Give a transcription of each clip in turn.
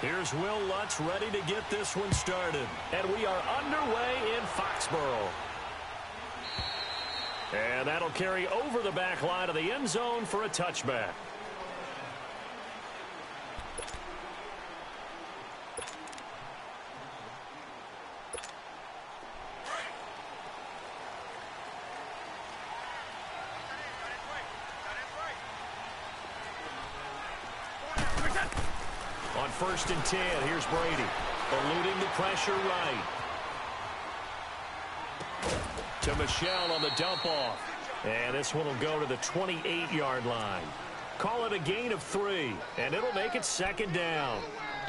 Here's Will Lutz ready to get this one started. And we are underway in Foxborough. And that'll carry over the back line of the end zone for a touchback. On 1st and 10, here's Brady. Eluding the pressure right. To Michelle on the dump off. And this one will go to the 28-yard line. Call it a gain of 3, and it'll make it 2nd down.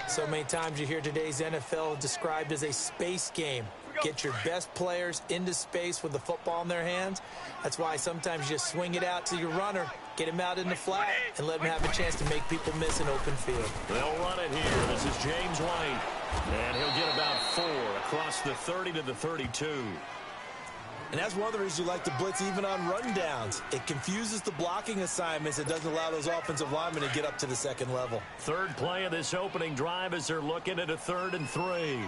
So many times you hear today's NFL described as a space game. Get your best players into space with the football in their hands. That's why sometimes you just swing it out to your runner, get him out in the flat, and let him have a chance to make people miss an open field. They'll run it here. This is James White. And he'll get about 4 across the 30 to the 32. And that's one of the reasons you like to blitz even on rundowns. It confuses the blocking assignments. It doesn't allow those offensive linemen to get up to the second level. Third play of this opening drive as they're looking at a 3rd and 3.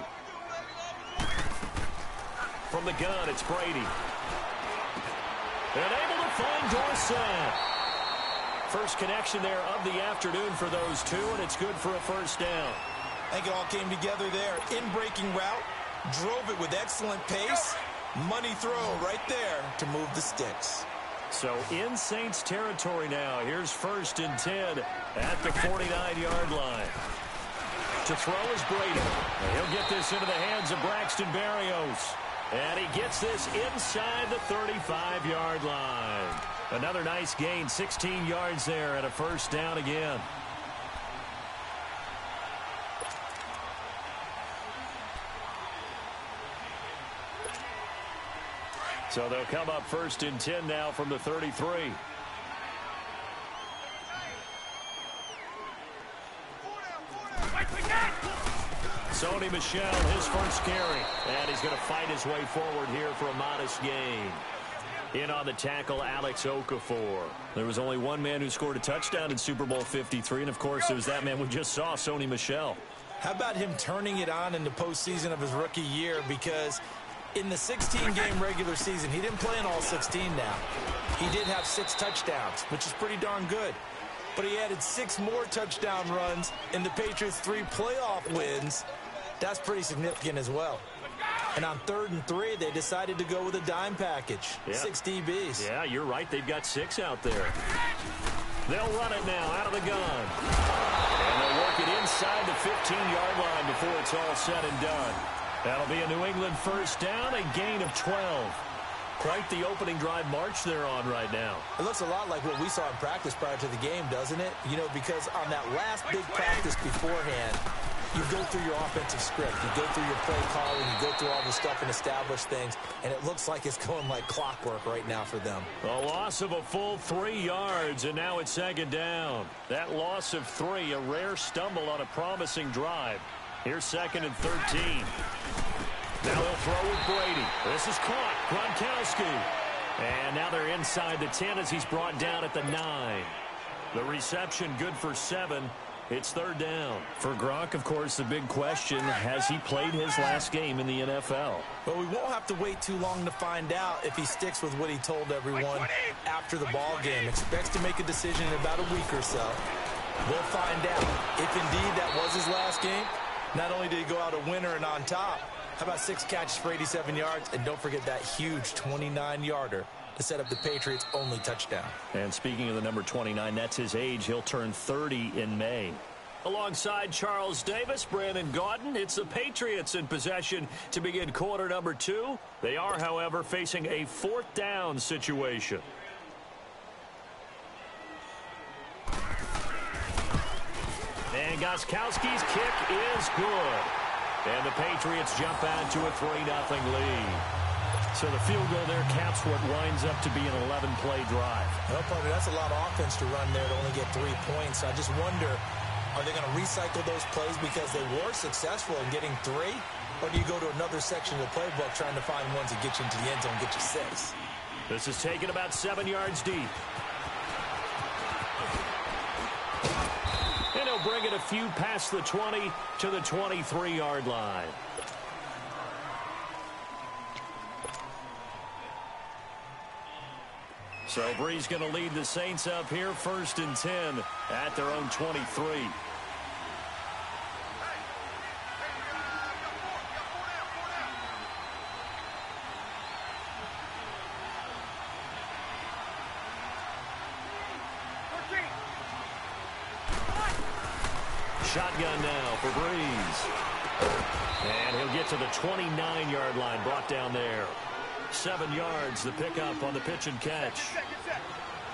From the gun, it's Brady. And able to find Dorsett. First connection there of the afternoon for those two, and it's good for a 1st down. I think it all came together there. In-breaking route, drove it with excellent pace. Money throw right there to move the sticks. So in Saints territory now. Here's 1st and 10 at the 49-yard line. To throw is Brady. And he'll get this into the hands of Braxton Berrios. And he gets this inside the 35-yard line. Another nice gain, 16 yards there, and a 1st down again. So they'll come up 1st and 10 now from the 33. Sony Michel, his first carry. And he's going to fight his way forward here for a modest gain. In on the tackle, Alex Okafor. There was only one man who scored a touchdown in Super Bowl 53, and of course it was that man we just saw, Sony Michel. How about him turning it on in the postseason of his rookie year? Because in the 16-game regular season, he didn't play in all 16 now. He did have 6 touchdowns, which is pretty darn good. But he added 6 more touchdown runs in the Patriots' 3 playoff wins. That's pretty significant as well. And on 3rd and 3, they decided to go with a dime package. Yeah. 6 DBs. Yeah, you're right. They've got 6 out there. They'll run it now out of the gun. And they'll work it inside the 15-yard line before it's all said and done. That'll be a New England 1st down, a gain of 12. Quite the opening drive march they're on right now. It looks a lot like what we saw in practice prior to the game, doesn't it? You know, because on that last big practice beforehand, you go through your offensive script, you go through your play calling, you go through all the stuff and establish things, and it looks like it's going like clockwork right now for them. A loss of a full 3 yards, and now it's 2nd down. That loss of 3, a rare stumble on a promising drive. Here's 2nd and 13. Now he'll throw with Brady. This is caught. Gronkowski. And now they're inside the 10 as he's brought down at the 9. The reception good for 7. It's 3rd down. For Gronk, of course, the big question, has he played his last game in the NFL? Well, we won't have to wait too long to find out if he sticks with what he told everyone after the ball game. Expects to make a decision in about a week or so. We'll find out if indeed that was his last game. Not only did he go out a winner and on top, how about 6 catches for 87 yards? And don't forget that huge 29-yarder to set up the Patriots' only touchdown. And speaking of the number 29, that's his age. He'll turn 30 in May. Alongside Charles Davis, Brandon Gaudin, it's the Patriots in possession to begin quarter number 2. They are, however, facing a 4th down situation. And Gostkowski's kick is good. And the Patriots jump out to a 3-0 lead. So the field goal there caps what winds up to be an 11-play drive. Well, partner, that's a lot of offense to run there to only get 3 points. I just wonder, are they going to recycle those plays because they were successful in getting 3? Or do you go to another section of the playbook trying to find ones that get you into the end zone and get you 6? This is taken about 7 yards deep. And he'll bring it a few past the 20 to the 23-yard line. So Bree's going to lead the Saints up here, 1st and 10 at their own 23. Shotgun now for Breeze. And he'll get to the 29-yard line, brought down there. 7 yards, the pickup on the pitch and catch.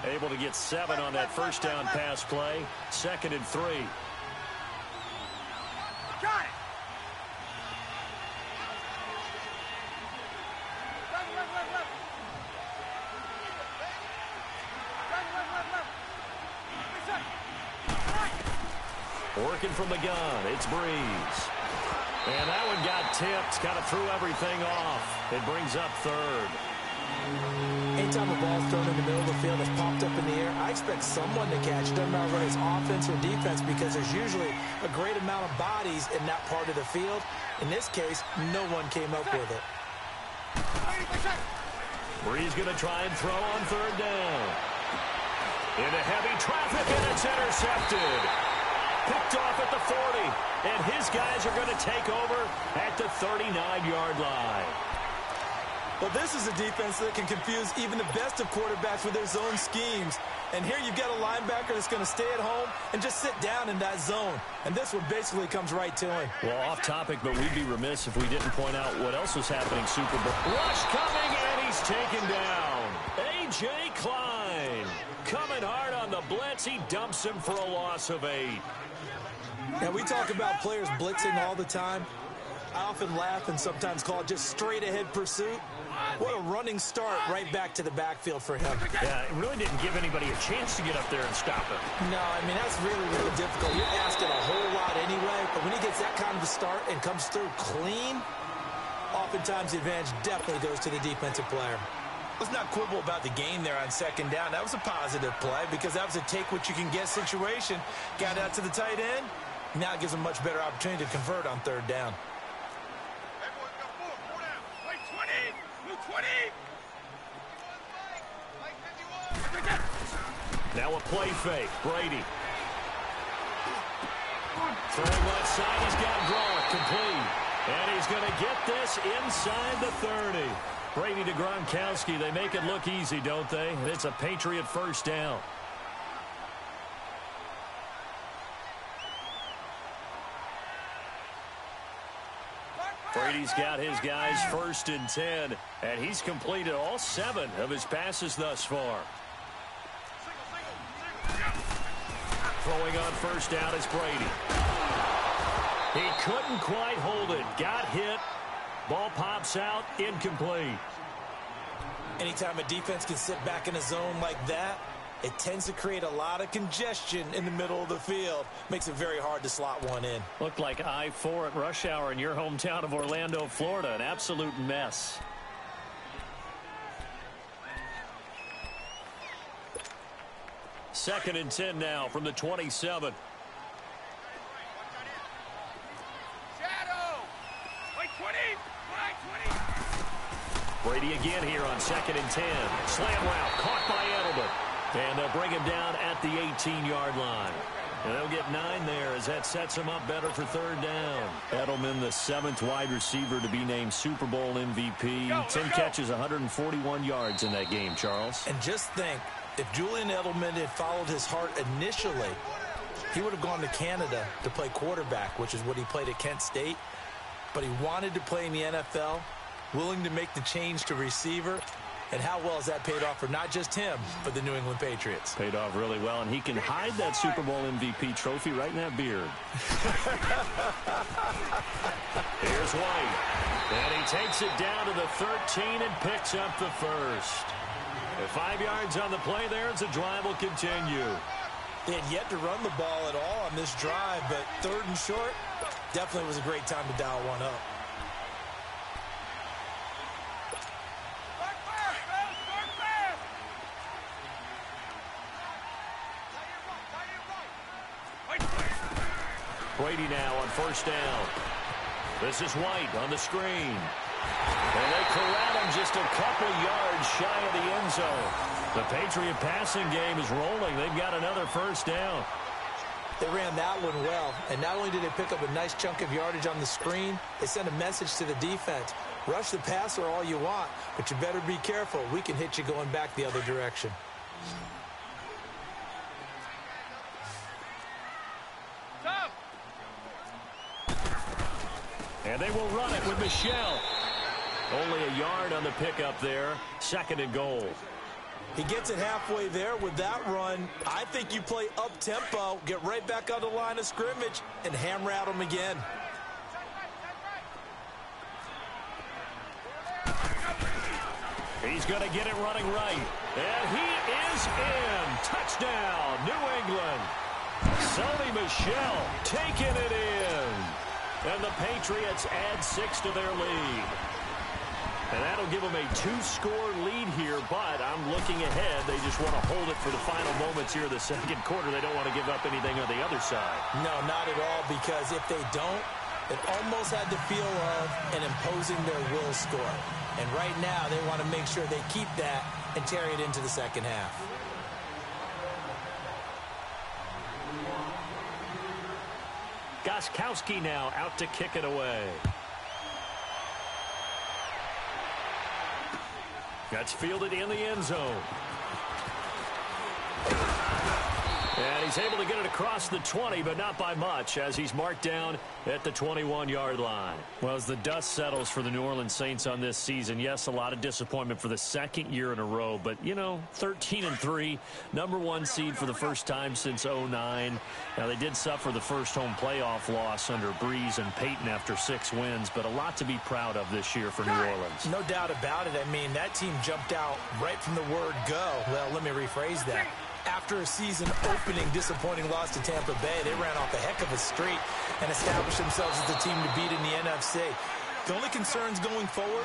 Able to get 7 on that first down pass play. 2nd and 3. Got it. Working from the gun, it's Breeze. And that one got tipped, kind of threw everything off. It brings up 3rd. Anytime a ball's thrown in the middle of the field that's popped up in the air, I expect someone to catch. It doesn't matter whether it's offense or defense, because there's usually a great amount of bodies in that part of the field. In this case, no one came up with it. Breeze going to try and throw on 3rd down. Into heavy traffic, and it's intercepted. Picked off at the 40, and his guys are going to take over at the 39-yard line. Well, this is a defense that can confuse even the best of quarterbacks with their zone schemes. And here you've got a linebacker that's going to stay at home and just sit down in that zone. And this one basically comes right to him. Well, off topic, but we'd be remiss if we didn't point out what else was happening Super Bowl. Rush coming, and he's taken down. A.J. Klein coming hard on the blitz. He dumps him for a loss of 8. Now, we talk about players blitzing all the time. I often laugh and sometimes call it just straight-ahead pursuit. What a running start right back to the backfield for him. Yeah, it really didn't give anybody a chance to get up there and stop him. No, I mean, that's really, really difficult. You're asking a whole lot anyway, but when he gets that kind of a start and comes through clean, oftentimes the advantage definitely goes to the defensive player. Let's not quibble about the gain there on 2nd down. That was a positive play because that was a take-what-you-can-get situation. Got out to the tight end. Now it gives them a much better opportunity to convert on 3rd down. Now a play fake. Brady. Throwing left side. He's got Gronk complete. And he's going to get this inside the 30. Brady to Gronkowski. They make it look easy, don't they? And it's a Patriot 1st down. Brady's got his guys 1st and 10, and he's completed all 7 of his passes thus far. Throwing on 1st down is Brady. He couldn't quite hold it. Got hit. Ball pops out. Incomplete. Anytime a defense can sit back in a zone like that, it tends to create a lot of congestion in the middle of the field. Makes it very hard to slot one in. Looked like I-4 at rush hour in your hometown of Orlando, Florida. An absolute mess. Second and 10 now from the 27. Brady again here on 2nd and 10. Slam route caught by Edelman. And they'll bring him down at the 18-yard line. And they'll get 9 there as that sets him up better for 3rd down. Edelman, the 7th wide receiver to be named Super Bowl MVP. 10 catches, 141 yards in that game, Charles. And just think, if Julian Edelman had followed his heart initially, he would have gone to Canada to play quarterback, which is what he played at Kent State. But he wanted to play in the NFL, willing to make the change to receiver. And how well has that paid off for not just him, but the New England Patriots? Paid off really well, and he can hide that Super Bowl MVP trophy right in that beard. Here's White. And he takes it down to the 13 and picks up the 1st. 5 yards on the play there as the drive will continue. They had yet to run the ball at all on this drive, but 3rd and short definitely was a great time to dial one up. Brady now on first down. This is White on the screen. And they corral him just a couple yards shy of the end zone. The Patriot passing game is rolling. They've got another first down. They ran that one well, and not only did they pick up a nice chunk of yardage on the screen, they sent a message to the defense. Rush the passer all you want, but you better be careful. We can hit you going back the other direction. And they will run it with Michelle. Only a yard on the pickup there. Second and goal. He gets it halfway there with that run. I think you play up-tempo, get right back on the line of scrimmage, and hammer at him again. He's going to get it running right. And he is in. Touchdown, New England. Sonny Michel taking it in. And the Patriots add 6 to their lead. And that'll give them a 2-score lead here, but I'm looking ahead. They just want to hold it for the final moments here of the second quarter. They don't want to give up anything on the other side. No, not at all, because if they don't, it almost had the feel of an imposing their will score. And right now, they want to make sure they keep that and carry it into the second half. Gostkowski now out to kick it away. That's fielded in the end zone. And he's able to get it across the 20, but not by much, as he's marked down at the 21-yard line. Well, as the dust settles for the New Orleans Saints on this season, yes, a lot of disappointment for the second year in a row, but, you know, 13-3, #1 seed for the first time since 2009. Now, they did suffer the first home playoff loss under Breeze and Peyton after 6 wins, but a lot to be proud of this year for New Orleans. No doubt about it. I mean, that team jumped out right from the word go. Well, let me rephrase that. After a season-opening disappointing loss to Tampa Bay, they ran off a heck of a streak and established themselves as the team to beat in the NFC. The only concerns going forward,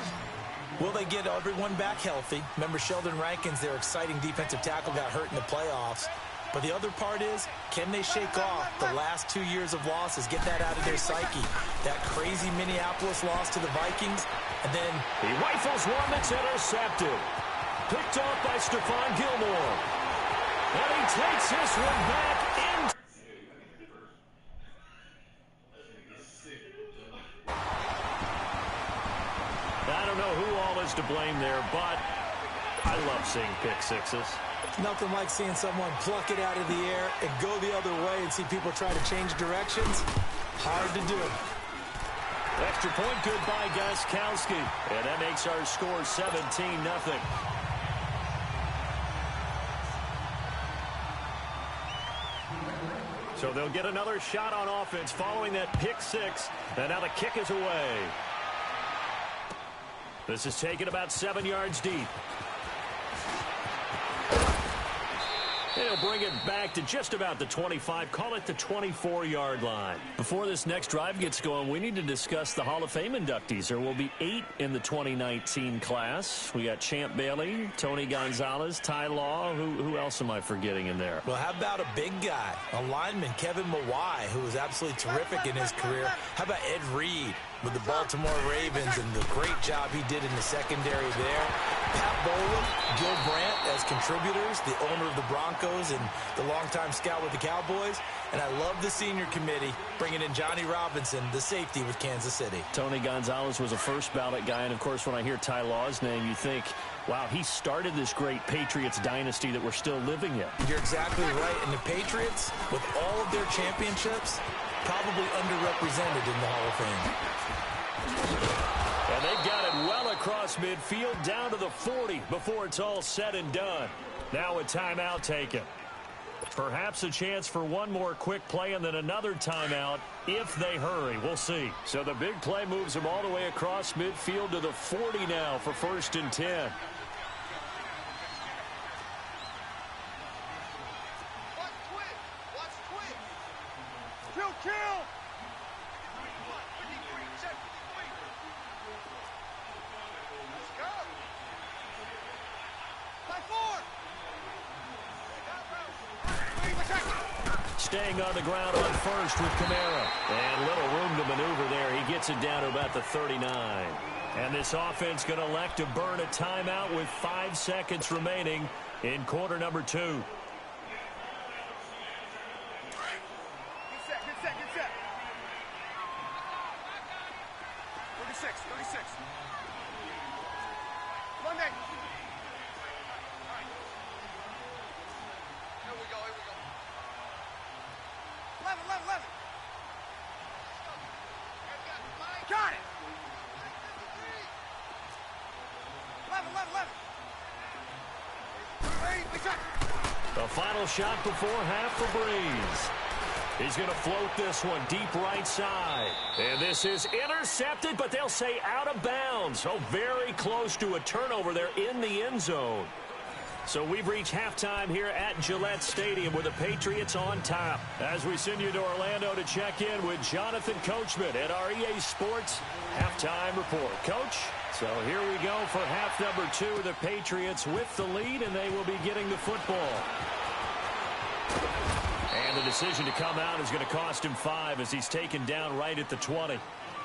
will they get everyone back healthy? Remember, Sheldon Rankins, their exciting defensive tackle, got hurt in the playoffs. But the other part is, can they shake off the last 2 years of losses, get that out of their psyche? That crazy Minneapolis loss to the Vikings, and then he rifles one that's intercepted. Picked off by Stephon Gilmore. And he takes this one back in. I don't know who all is to blame there, but I love seeing pick sixes. Nothing like seeing someone pluck it out of the air and go the other way and see people try to change directions. Hard to do. Extra point good by Gostkowski. And that makes our score 17-0. So they'll get another shot on offense following that pick six. And now the kick is away. This is taken about 7 yards deep. He'll bring it back to just about the 25. Call it the 24-yard line. Before this next drive gets going, we need to discuss the Hall of Fame inductees. There will be 8 in the 2019 class. We got Champ Bailey, Tony Gonzalez, Ty Law. Who else am I forgetting in there? Well, how about a big guy, a lineman, Kevin Mawai, who was absolutely terrific in his career. How about Ed Reed with the Baltimore Ravens and the great job he did in the secondary there. Pat Bowlen, Gil Brandt as contributors, the owner of the Broncos and the longtime scout with the Cowboys. And I love the senior committee bringing in Johnny Robinson, the safety with Kansas City. Tony Gonzalez was a first ballot guy. And, of course, when I hear Ty Law's name, you think, wow, he started this great Patriots dynasty that we're still living in. You're exactly right. And the Patriots, with all of their championships, probably underrepresented in the Hall of Fame. And they've got it well across midfield down to the 40 before it's all said and done. Now a timeout taken. Perhaps a chance for one more quick play and then another timeout if they hurry. We'll see. So the big play moves them all the way across midfield to the 40 now for 1st and 10. Staying on the ground on first with Kamara. And little room to maneuver there. He gets it down to about the 39. And this offense going to elect to burn a timeout with 5 seconds remaining in quarter number 2. Good set. 36. Monday. Here we go. 11. Got it. 11. The final shot before half for Breeze. He's going to float this one deep right side. And this is intercepted, but they'll say out of bounds. Oh, very close to a turnover there in the end zone. So we've reached halftime here at Gillette Stadium with the Patriots on top. As we send you to Orlando to check in with Jonathan Coachman at our EA Sports Halftime Report. Coach, so here we go for half number 2. The Patriots with the lead, and they will be getting the football. And the decision to come out is going to cost him 5 as he's taken down right at the 20.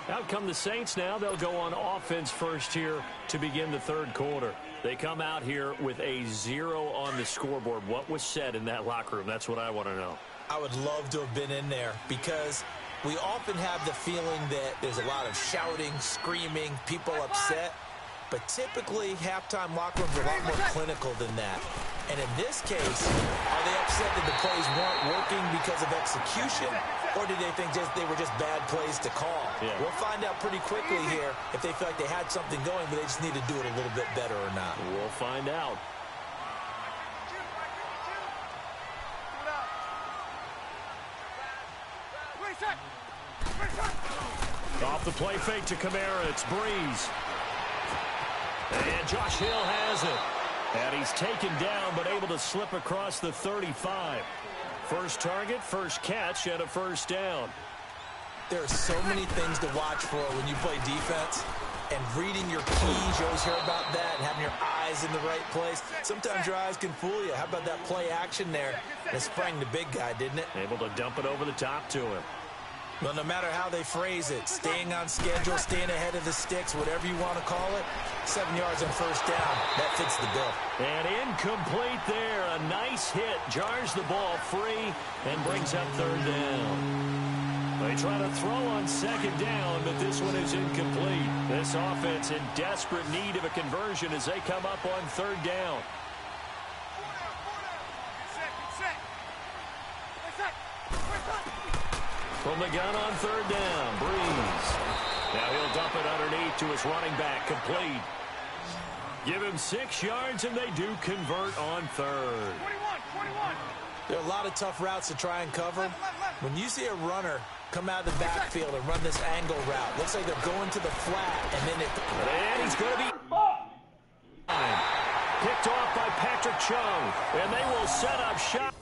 Out come the Saints now. They'll go on offense first here to begin the third quarter. They come out here with a 0 on the scoreboard. What was said in that locker room? That's what I want to know. I would love to have been in there because we often have the feeling that there's a lot of shouting, screaming, people upset. But typically, halftime locker rooms are a lot more clinical than that. And in this case, are they upset that the plays weren't working because of execution, or did they think they were just bad plays to call? Yeah. We'll find out pretty quickly here if they feel like they had something going, but they just need to do it a little bit better or not. We'll find out. Off the play fake to Kamara, it's Breeze. And Josh Hill has it. And he's taken down, but able to slip across the 35. First target, first catch, and a first down. There are so many things to watch for when you play defense. And reading your keys, you always hear about that, and having your eyes in the right place. Sometimes your eyes can fool you. How about that play action there? It sprang the big guy, didn't it? Able to dump it over the top to him. Well, no matter how they phrase it, staying on schedule, staying ahead of the sticks, whatever you want to call it, 7 yards on first down, that fits the bill. And incomplete there. A nice hit. Jars the ball free and brings up third down. They try to throw on second down, but this one is incomplete. This offense in desperate need of a conversion as they come up on third down. From the gun on third down, Breeze. Now he'll dump it underneath to his running back, complete. Give him 6 yards, and they do convert on third. 21. There are a lot of tough routes to try and cover. When you see a runner come out of the backfield and run this angle route, looks like they're going to the flat, and then And he's going to be picked off by Patrick Chung, and they will set up shop.